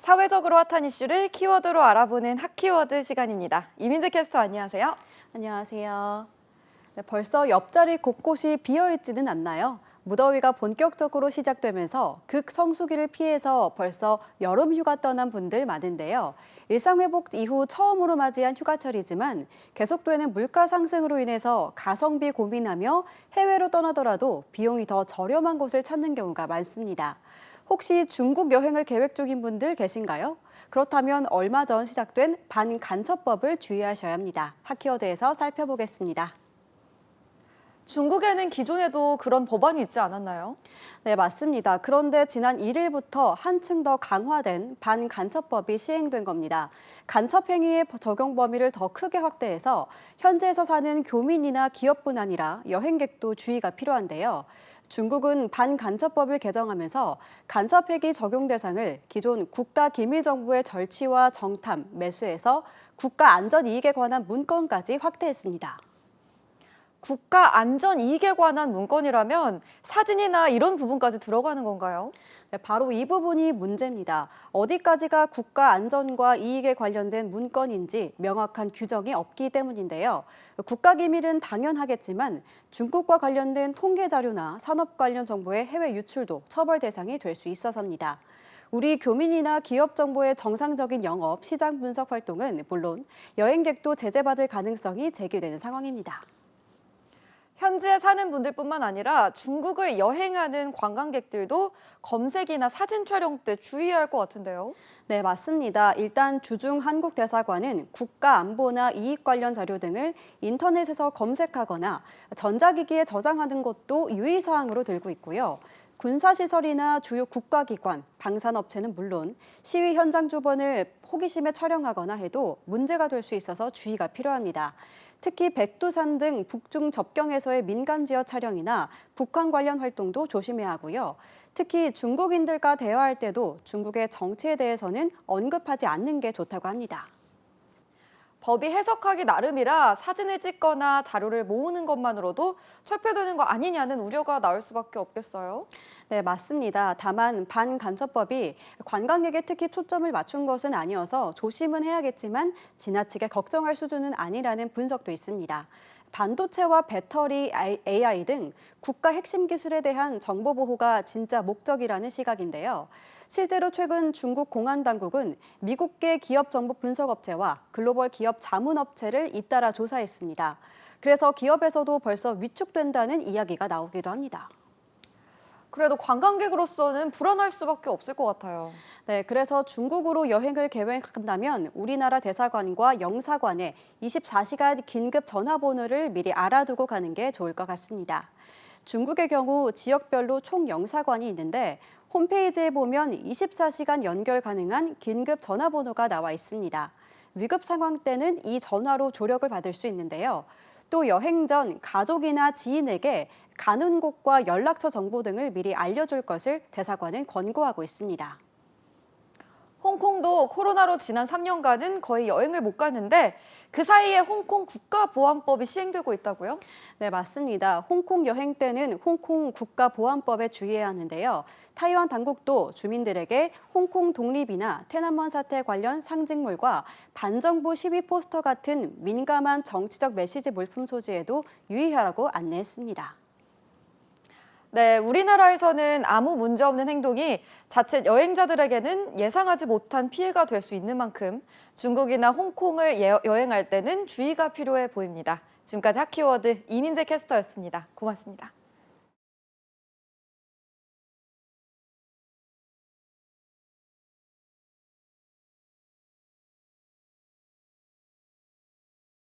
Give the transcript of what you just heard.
사회적으로 핫한 이슈를 키워드로 알아보는 핫키워드 시간입니다. 이민재 캐스터 안녕하세요. 안녕하세요. 네, 벌써 옆자리 곳곳이 비어있지는 않나요? 무더위가 본격적으로 시작되면서 극성수기를 피해서 벌써 여름 휴가 떠난 분들 많은데요. 일상회복 이후 처음으로 맞이한 휴가철이지만 계속되는 물가 상승으로 인해서 가성비 고민하며 해외로 떠나더라도 비용이 더 저렴한 곳을 찾는 경우가 많습니다. 혹시 중국 여행을 계획 중인 분들 계신가요? 그렇다면 얼마 전 시작된 반간첩법을 주의하셔야 합니다. 핫키워드에서 살펴보겠습니다. 중국에는 기존에도 그런 법안이 있지 않았나요? 네, 맞습니다. 그런데 지난 1일부터 한층 더 강화된 반간첩법이 시행된 겁니다. 간첩 행위의 적용 범위를 더 크게 확대해서 현지에서 사는 교민이나 기업뿐 아니라 여행객도 주의가 필요한데요. 중국은 반간첩법을 개정하면서 간첩 행위 적용 대상을 기존 국가기밀정보의 절취와 정탐, 매수에서 국가 안전 이익에 관한 문건까지 확대했습니다. 국가 안전 이익에 관한 문건이라면 사진이나 이런 부분까지 들어가는 건가요? 네, 바로 이 부분이 문제입니다. 어디까지가 국가 안전과 이익에 관련된 문건인지 명확한 규정이 없기 때문인데요. 국가기밀은 당연하겠지만 중국과 관련된 통계 자료나 산업 관련 정보의 해외 유출도 처벌 대상이 될 수 있어서입니다. 우리 교민이나 기업 정보의 정상적인 영업, 시장 분석 활동은 물론 여행객도 제재받을 가능성이 제기되는 상황입니다. 현지에 사는 분들뿐만 아니라 중국을 여행하는 관광객들도 검색이나 사진 촬영 때 주의해야 할 것 같은데요. 네, 맞습니다. 일단 주중 한국 대사관은 국가 안보나 이익 관련 자료 등을 인터넷에서 검색하거나 전자기기에 저장하는 것도 유의사항으로 들고 있고요. 군사시설이나 주요 국가기관, 방산업체는 물론 시위 현장 주변을 호기심에 촬영하거나 해도 문제가 될 수 있어서 주의가 필요합니다. 특히 백두산 등 북중 접경에서의 민간 지역 촬영이나 북한 관련 활동도 조심해야 하고요. 특히 중국인들과 대화할 때도 중국의 정치에 대해서는 언급하지 않는 게 좋다고 합니다. 법이 해석하기 나름이라 사진을 찍거나 자료를 모으는 것만으로도 철폐되는 거 아니냐는 우려가 나올 수밖에 없겠어요. 네, 맞습니다. 다만 반간첩법이 관광객에 특히 초점을 맞춘 것은 아니어서 조심은 해야겠지만 지나치게 걱정할 수준은 아니라는 분석도 있습니다. 반도체와 배터리, AI 등 국가 핵심 기술에 대한 정보 보호가 진짜 목적이라는 시각인데요. 실제로 최근 중국 공안 당국은 미국계 기업 정보 분석업체와 글로벌 기업 자문업체를 잇따라 조사했습니다. 그래서 기업에서도 벌써 위축된다는 이야기가 나오기도 합니다. 그래도 관광객으로서는 불안할 수밖에 없을 것 같아요. 네, 그래서 중국으로 여행을 계획한다면 우리나라 대사관과 영사관에 24시간 긴급 전화번호를 미리 알아두고 가는 게 좋을 것 같습니다. 중국의 경우 지역별로 총 영사관이 있는데 홈페이지에 보면 24시간 연결 가능한 긴급 전화번호가 나와 있습니다. 위급 상황 때는 이 전화로 조력을 받을 수 있는데요. 또 여행 전 가족이나 지인에게 가는 곳과 연락처 정보 등을 미리 알려줄 것을 대사관은 권고하고 있습니다. 홍콩도 코로나로 지난 3년간은 거의 여행을 못 가는데 그 사이에 홍콩 국가보안법이 시행되고 있다고요? 네, 맞습니다. 홍콩 여행 때는 홍콩 국가보안법에 주의해야 하는데요. 타이완 당국도 주민들에게 홍콩 독립이나天安문 사태 관련 상징물과 반정부 시위 포스터 같은 민감한 정치적 메시지 물품 소지에도 유의하라고 안내했습니다. 네, 우리나라에서는 아무 문제 없는 행동이 자칫 여행자들에게는 예상하지 못한 피해가 될 수 있는 만큼 중국이나 홍콩을 여행할 때는 주의가 필요해 보입니다. 지금까지 핫키워드 이민재 캐스터였습니다. 고맙습니다.